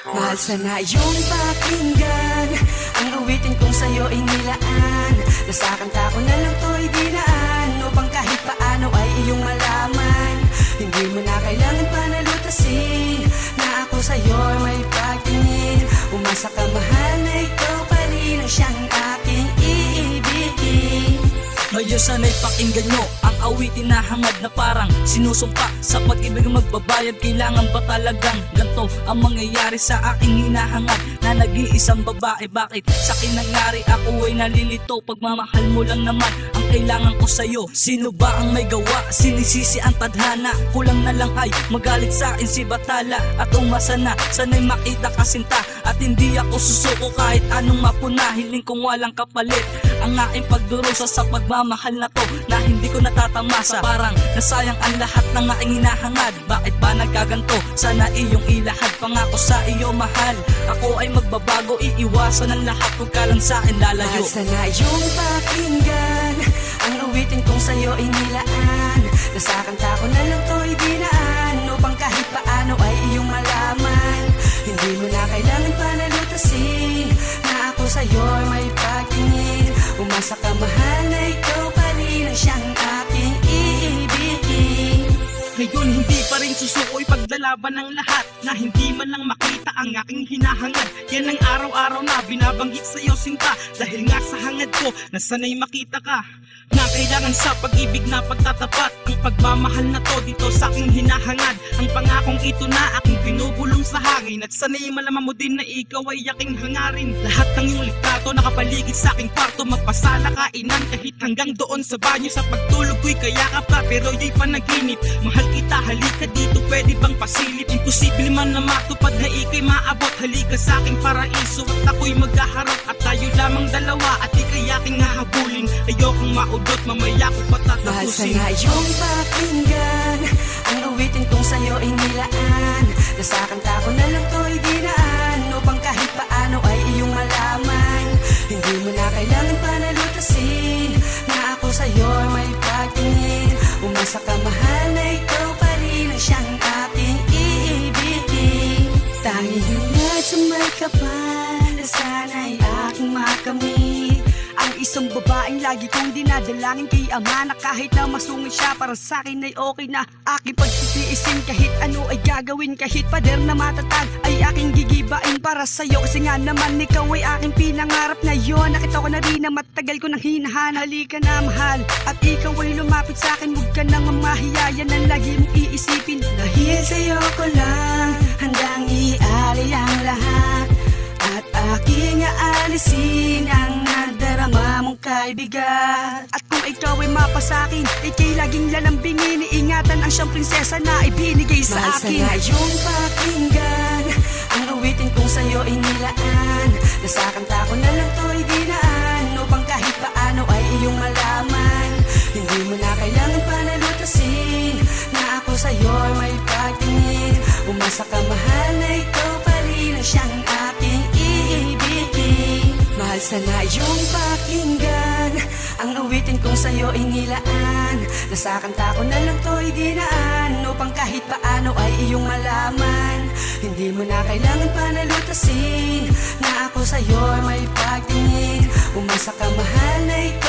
Mahal sana iyong pakinggan ang awitin kong sa'yo inilaan. Nasa kanta ko na lang to'y dinaan upang kahit paano ay iyong malaman. Hindi mo na kailangan panalutasin na ako sa'yo'y may pagtingin. Umasa ka mahal na ikaw pa rin ang siyang aking iibigin. Ngayon sana'y pakinggan nyo ang awitin na hangad na parang sinusumpa. Sa pag-ibig magbabayad, kailangan ba talagang ganito ang mangyayari sa aking hinahangad na nag-iisang babae? Bakit sa akin nangyari? Ako ay nalilito, pagmamahal mo lang naman ang kailangan ko sa'yo. Sino ba ang may gawa? Sinisisi ang tadhana. Kulang na lang ay magalit sa akin si Batala at umasa na sana'y makita kasinta. At hindi ako susuko kahit anong mapuna. Hiling kong walang kapalit ang aking pagdurusa sa pagmamahal na to na hindi ko natatamasa. Parang nasayang ang lahat ng aking hinahangad. Bakit ba nagkaganto? Sana iyong ilahad. Pangako sa iyo mahal, ako ay magbabago. Iiwasan ang lahat, huwag ka lang sa akin lalayo. Mahal sana iyong pakinggan ang awitin kong sa'yo inilaan. Nasa kanta ko na lang to'y dinaan upang kahit paano ay iyong malaman. Hindi mo na kailangan panalutasin na ako sa'yo'y may pagtingin. Umasa ka mahal na ikaw pa rin ang siyang aking iibigin. Ngayon hindi pa rin susuko ipaglalaban ng lahat na hindi man lang makita ang aking hinahangad. Yan ang araw-araw na binabanggit sa'yo sinta, dahil nga sa hangad ko na sana'y makita ka na kailangan sa pag-ibig na pagtatapat. Ang pagmamahal na to dito sa aking hinahangad, ang pangakong ito na aking binubulong sa hangin. At sana'y malaman mo din na ikaw ay aking hangarin. Lahat ng iyong litrato nakapaligid sa aking kwarto, magpasala kainan kahit hanggang doon sa banyo. Sa pagtulog ko'y kayakap ka pero yo'y panaginip. Mahal kita, halika dito, pwede bang pasilip? Imposible man na matupad na ikay maabot. Halika sa aking paraiso at ako'y maghaharap at tayo lamang dalawa at ikay aking hahabulin. Ayokong maudot, mamaya ko patatapusin. Mahal sana iyong pakinggan ang awitin kong sa'yo inilaan. Nasa kanta ko na lang to'y dinaan upang kahit paano ay iyong malaman. Hindi mo na kailangan panalutasin na ako sa'yo'y may pagtingin. Umasa ka mahal na ikaw pa rin ang siyang aking iibigin. Tanging hangad sa may kapal na sana'y aking makamit. Ang isang babaeng lagi kong dinadalangin kay Ama na kahit na masungit siya para sa'kin ay okay na. Aking pagtitiisin kahit ano ay gagawin, kahit pader na matatag ay aking gigibain para sa'yo. Kasi nga naman ikaw ay aking pinangarap ngayon. Nakita ko na rin na matagal ko nang hinahan. Halika na mahal at ikaw ay lumapit sa'kin. Huwag ka nang mamahiyayan ang lagi mong iisipin. Dahil sa'yo ko lang handang ialay ang lahat at aking aalisin ang nadarama mong kaibigan. At kung ikaw ay mapasakin, ikay laging lalambingin. Iingatan ang siyang prinsesa na ibinigay sa akin. Mahal sana iyong pakinggan ang awitin kong sa'yo inilaan. Nasa kanta ko na lang to'y dinaan upang kahit paano ay iyong malaman. Hindi mo na kailangan panalutasin na ako sa'yo'y may pagtingin. Umasa ka mahal na ikaw pa rin ang siyang aking iibigin. Mahal sana iyong pakinggan ang awitin kong sa'yo inilaan. Nasa kanta ko na lang to'y dinaan upang kahit paano ay iyong malaman. Hindi mo na kailangan panalutasin na ako sa'yo'y may pagtingin. Umasa ka mahal na ikaw